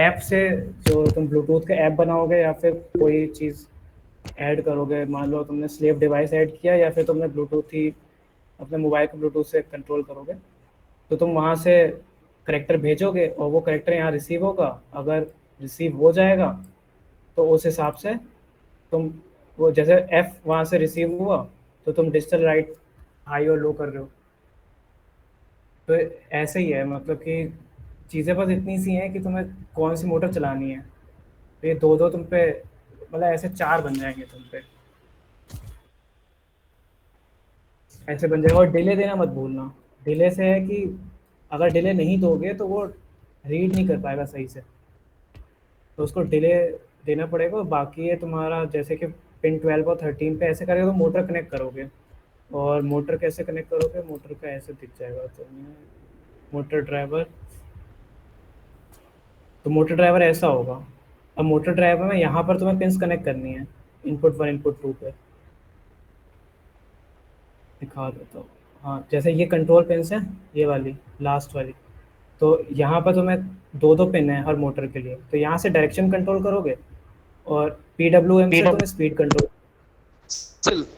App से जो तुम ब्लूटूथ का ऐप बनाओगे या फिर कोई चीज़ ऐड करोगे, मान लो तुमने स्लेव डिवाइस ऐड किया या फिर तुमने ब्लूटूथ ही अपने मोबाइल को ब्लूटूथ से कंट्रोल करोगे, तो तुम वहाँ से करेक्टर भेजोगे और वो करेक्टर यहाँ रिसीव होगा। अगर रिसीव हो जाएगा तो उस हिसाब से तुम, वो जैसे एफ वहाँ से रिसीव हुआ तो तुम डिजिटल राइट हाई और लो कर रहे हो। तो ऐसे ही है, मतलब कि चीज़ें बस इतनी सी हैं कि तुम्हें कौन सी मोटर चलानी है। तो ये दो दो तुम पे, मतलब ऐसे चार बन जाएंगे तुम पे, ऐसे बन जाएगा। और डिले देना मत भूलना। डिले से है कि अगर डिले नहीं दोगे तो वो रीड नहीं कर पाएगा सही से, तो उसको डिले देना पड़ेगा। बाकी ये तुम्हारा जैसे कि पिन 12 और 13 पे ऐसे करके तो मोटर कनेक्ट करोगे। और मोटर कैसे कनेक्ट करोगे, मोटर का ऐसे दिख जाएगा तुम्हें, मोटर ड्राइवर। तो मोटर ड्राइवर ऐसा होगा। अब मोटर ड्राइवर में यहाँ पर तुम्हें पिंस कनेक्ट करनी है, इनपुट 1 इनपुट 2 पे। दिखा देता हूँ। हाँ, जैसे ये कंट्रोल पिंस है, ये वाली लास्ट वाली। तो यहाँ पर तुम्हें दो दो पिन है हर मोटर के लिए, तो यहाँ से डायरेक्शन कंट्रोल करोगे और PWM से तुम स्पीड कंट्रोल।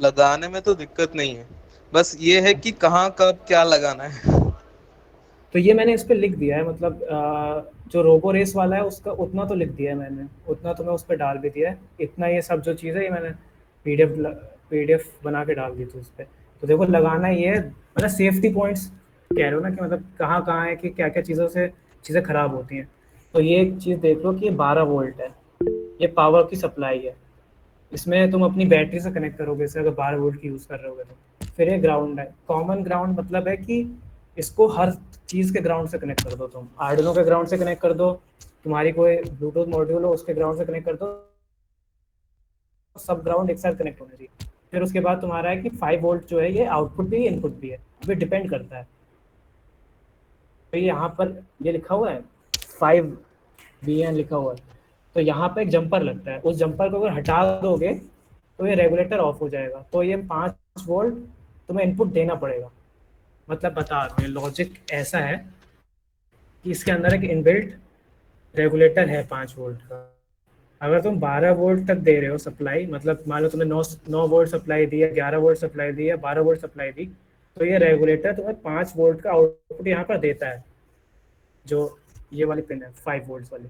लगाने में तो दिक्कत नहीं है, बस ये है कि कहाँ कब क्या लगाना है। तो ये मैंने इस पे लिख दिया है, मतलब जो रोबो रेस वाला है उसका उतना तो लिख दिया है मैंने, उतना तो मैं उस पर डाल भी दिया है। इतना ये सब जो चीज़ है ये मैंने पीडीएफ पीडीएफ बना के डाल दी थी उस पर। तो देखो लगाना ये है, मतलब सेफ्टी पॉइंट्स कह रहे हो ना, कि मतलब कहाँ कहाँ है कि क्या क्या चीज़ों से चीज़ें खराब होती हैं। तो ये एक चीज़ देख लो कि ये 12 वोल्ट है, ये पावर की सप्लाई है। इसमें तुम अपनी बैटरी से कनेक्ट करोगे इसे, अगर 12 वोल्ट की यूज़ कर रहे होगे तो। फिर ये ग्राउंड है, कॉमन ग्राउंड मतलब है कि इसको हर चीज़ के ग्राउंड से कनेक्ट कर दो। तुम आर्डिनो के ग्राउंड से कनेक्ट कर दो, तुम्हारी कोई ब्लूटूथ मॉड्यूल हो उसके ग्राउंड से कनेक्ट कर दो, सब ग्राउंड एक साथ कनेक्ट होने चाहिए। फिर उसके बाद तुम्हारा है कि 5 वोल्ट जो है ये आउटपुट भी है इनपुट भी है, अभी डिपेंड करता है। तो ये यहाँ पर ये लिखा हुआ है 5 VN लिखा हुआ है। तो यहाँ पे एक जंपर लगता है, उस जंपर को अगर हटा दोगे तो ये रेगुलेटर ऑफ हो जाएगा। तो ये 5 वोल्ट तुम्हें इनपुट देना पड़ेगा। मतलब बता रहा हूँ, ये लॉजिक ऐसा है कि इसके अंदर एक इनबिल्ट रेगुलेटर है 5 वोल्ट का। अगर तुम 12 वोल्ट तक दे रहे हो सप्लाई, मतलब मान लो तुमने 9 वोल्ट सप्लाई दी है, 11 वोल्ट सप्लाई दी है, 12 वोल्ट सप्लाई दी, तो ये रेगुलेटर तुम्हें 5 वोल्ट का आउटपुट यहाँ पर देता है। जो ये वाली पिन है 5 वोल्ट वाली।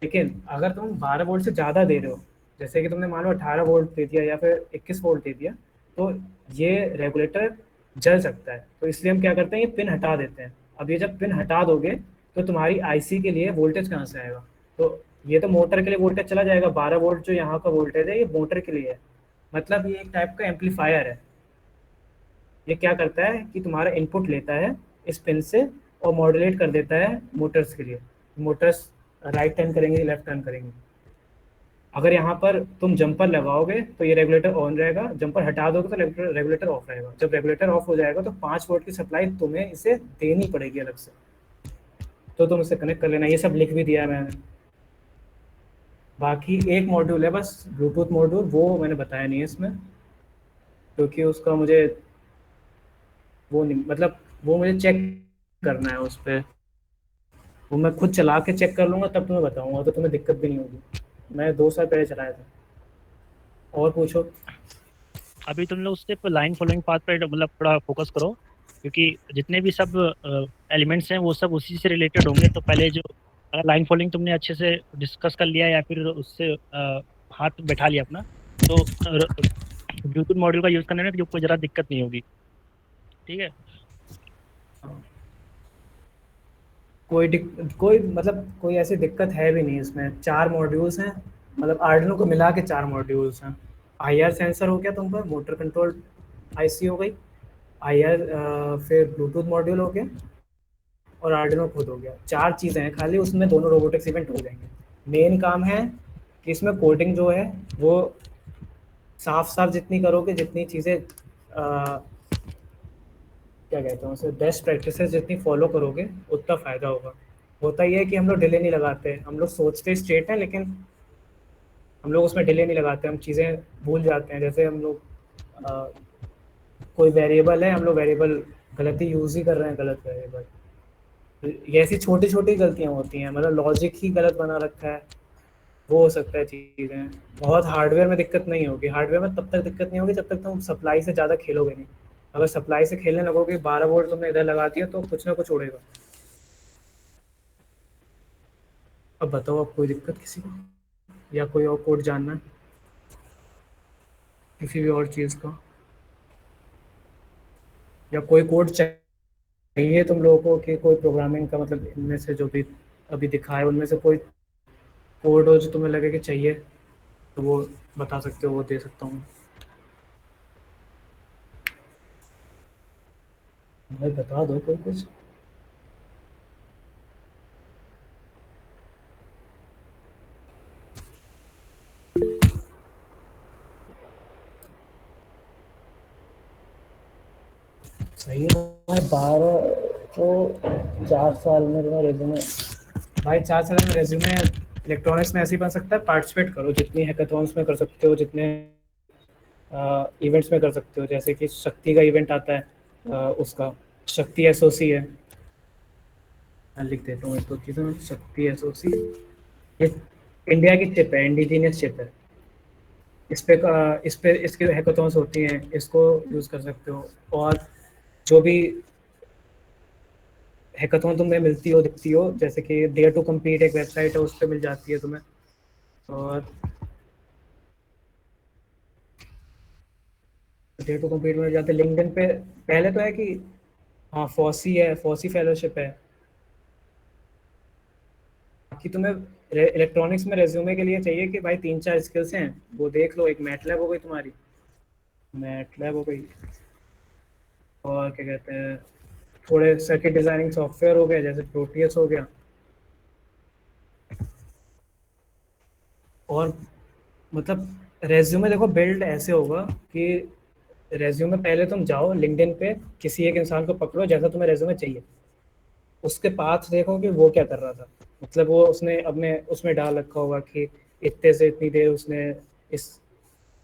लेकिन अगर तुम 12 वोल्ट से ज़्यादा दे रहे हो, जैसे कि तुमने मान लो 18 वोल्ट दे दिया या फिर 21 वोल्ट दे दिया, तो ये रेगुलेटर जल सकता है। तो इसलिए हम क्या करते हैं, ये पिन हटा देते हैं। अब ये जब पिन हटा दोगे तो तुम्हारी आईसी के लिए वोल्टेज कहाँ से आएगा। तो ये तो मोटर के लिए वोल्टेज चला जाएगा, 12 वोल्ट जो यहाँ का वोल्टेज है ये मोटर के लिए है। मतलब ये एक टाइप का एम्पलीफायर है। ये क्या करता है कि तुम्हारा इनपुट लेता है इस पिन से और मॉड्यूलेट कर देता है मोटर्स के लिए। मोटर्स राइट टर्न करेंगे, लेफ्ट टर्न करेंगे। अगर यहाँ पर तुम जंपर लगाओगे तो ये रेगुलेटर ऑन रहेगा, जंपर हटा दोगे तो रेगुलेटर ऑफ रहेगा। जब रेगुलेटर ऑफ हो जाएगा तो 5 वोल्ट की सप्लाई तुम्हें इसे देनी पड़ेगी अलग से। तो तुम इसे कनेक्ट कर लेना, ये सब लिख भी दिया है मैंने। बाकी एक मॉड्यूल है बस, ब्लूटूथ मॉड्यूल, वो मैंने बताया नहीं है इसमें, क्योंकि उसका मुझे वो नहीं, मतलब वो मुझे चेक करना है उस पर। वो मैं खुद चला के चेक कर लूंगा तब तुम्हें बताऊंगा, तो तुम्हें दिक्कत भी नहीं होगी। मैं 2 साल पहले चलाया था। और पूछो। अभी तुम लोग उससे लाइन फॉलोइंग पाथ पर मतलब थोड़ा फोकस करो, क्योंकि जितने भी सब एलिमेंट्स हैं वो सब उसी से रिलेटेड होंगे। तो पहले जो अगर लाइन फॉलोइंग तुमने अच्छे से डिस्कस कर लिया या फिर उससे हाथ बैठा लिया अपना, तो ब्लूटूथ मॉड्यूल का यूज़ करने में कोई ज़रा दिक्कत नहीं होगी। ठीक है। कोई मतलब कोई ऐसी दिक्कत है भी नहीं इसमें। 4 मॉड्यूल्स हैं, मतलब आर्डिनो को मिला के 4 मॉड्यूल्स हैं। आईआर सेंसर हो गया तुम पर, मोटर कंट्रोल आईसी हो गई, आईआर, फिर ब्लूटूथ मॉड्यूल हो गया और आर्डिनो खुद हो गया। 4 चीज़ें हैं खाली, उसमें दोनों रोबोटिक्स इवेंट हो जाएंगे। मेन काम है कि इसमें कोडिंग जो है वो साफ साफ जितनी करोगे, जितनी चीज़ें क्या कहते हैं उसे, बेस्ट प्रैक्टिसेस जितनी फॉलो करोगे उतना फ़ायदा होगा। होता ही है कि हम लोग डिले नहीं लगाते, हम लोग सोचते स्ट्रेट हैं लेकिन हम लोग उसमें डिले नहीं लगाते, हम चीज़ें भूल जाते हैं। जैसे हम लोग अ, कोई वेरिएबल है, हम लोग वेरिएबल गलत ही यूज़ ही कर रहे हैं, गलत वेरिएबल। ये ऐसी छोटी-छोटी गलतियाँ होती हैं, मतलब लॉजिक ही गलत बना रखा है, वो हो सकता है चीज़ें। बहुत हार्डवेयर में दिक्कत नहीं होगी, हार्डवेयर में तब तक दिक्कत नहीं होगी जब तक तुम सप्लाई से ज़्यादा खेलोगे नहीं। अगर सप्लाई से खेलने लगोगे, 12 वोल्ट तुमने इधर लगा दिया तो कुछ ना कुछ उड़ेगा। अब बताओ, अब कोई दिक्कत किसी को, या कोई और कोड जानना है किसी भी और चीज़ का, या कोई कोड चाहिए तुम लोगों को कि कोई प्रोग्रामिंग का, मतलब इनमें से जो भी अभी दिखा है उनमें से कोई कोड हो जो तुम्हें लगे कि चाहिए तो वो बता सकते हो, वो दे सकता हूँ। भाई बता दो कोई कुछ। सही है भाई, 12 तो 4 साल में तुम्हारा रेज्यूमे, भाई 4 साल में रेज्यूमे इलेक्ट्रॉनिक्स में ऐसे ही बन सकता है। पार्टिसिपेट करो, जितनी हैकाथॉन्स में कर सकते हो, जितने इवेंट्स में कर सकते हो। जैसे कि शक्ति का इवेंट आता है, उसका शक्ति एसओसी है, मैं लिख देता हूँ एक दो चीज़ें। शक्ति एसओसी ये इंडिया की चिप है, इंडिजीनियस चिप है। इस पे इसकी हैकाथॉन्स होती हैं, इसको यूज़ कर सकते हो। और जो भी हैकाथॉन तुम्हें मिलती हो, दिखती हो, जैसे कि डेयर टू कम्पीट एक वेबसाइट है, उस पर मिल जाती है तुम्हें। और डेयर टू कम्पीट में मिल जाते हैं लिंक्डइन पे। पहले तो है कि हाँ, फॉसी है, फॉसी फेलोशिप है। बाकी तुम्हें इलेक्ट्रॉनिक्स में रेज्यूमे के लिए चाहिए कि भाई 3-4 स्किल्स हैं, वो देख लो। एक मैटलैब हो गई तुम्हारी, मैटलैब हो गई, और क्या कहते हैं, थोड़े सर्किट डिजाइनिंग सॉफ्टवेयर हो गए, जैसे प्रोटियस हो गया। और मतलब रेज्यूमे देखो बिल्ड ऐसे होगा कि रेज्यूमे पहले तुम जाओ लिंक्डइन पे, किसी एक इंसान को पकड़ो जैसा तुम्हें रेज्यूमे चाहिए, उसके पाथ देखो कि वो क्या कर रहा था। मतलब वो उसने अपने उसमें डाल रखा होगा कि इतने से इतनी देर उसने इस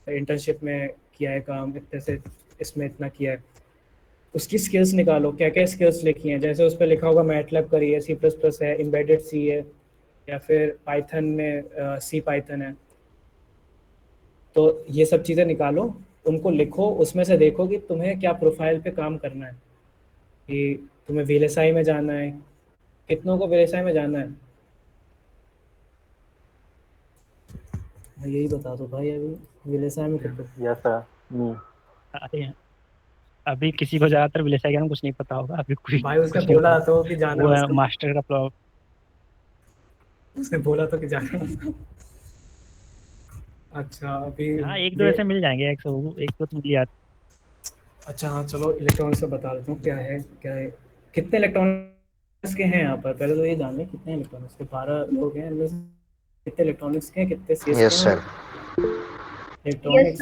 इंटर्नशिप में किया है काम, इतने से इसमें इतना किया है। उसकी स्किल्स निकालो, क्या क्या स्किल्स लिखी हैं। जैसे उस पर लिखा होगा मैटलैब करी है, सी प्लस प्लस है, एम्बेडेड सी है, या फिर पाइथन में सी पाइथन है। तो ये सब चीज़ें निकालो, उनको लिखो, उसमें से देखो कि तुम्हें क्या प्रोफाइल पे काम करना है, कि तुम्हें वीएलएसआई में जाना है। कितनों को वीएलएसआई में जाना है, यही बता दो भाई। अभी वीएलएसआई में कितने, Yes, sir. Me. अरे अभी किसी को ज्यादातर विलेसाई का कुछ नहीं पता होगा, अभी कोई भाई उसने कुछ नहीं बोला होगा। तो कि जाना वो है है उसको, मास्टर का प्रॉब्लम। उसने बोला तो कि जाना है। अच्छा अभी हाँ, एक दो ऐसे मिल जाएंगे, एक दो तो मिल जाते। अच्छा हाँ, चलो इलेक्ट्रॉनिक्स से बता देता हूँ क्या है क्या है। कितने इलेक्ट्रॉनिक्स के हैं यहाँ पर, पहले तो ये जान लें कितने इलेक्ट्रॉनिक्स के। 12 लोग हैं, इनमें से कितने इलेक्ट्रॉनिक्स के हैं, कितने सीएस के Yes, हैं। sir. और इलेक्ट्रॉनिक्स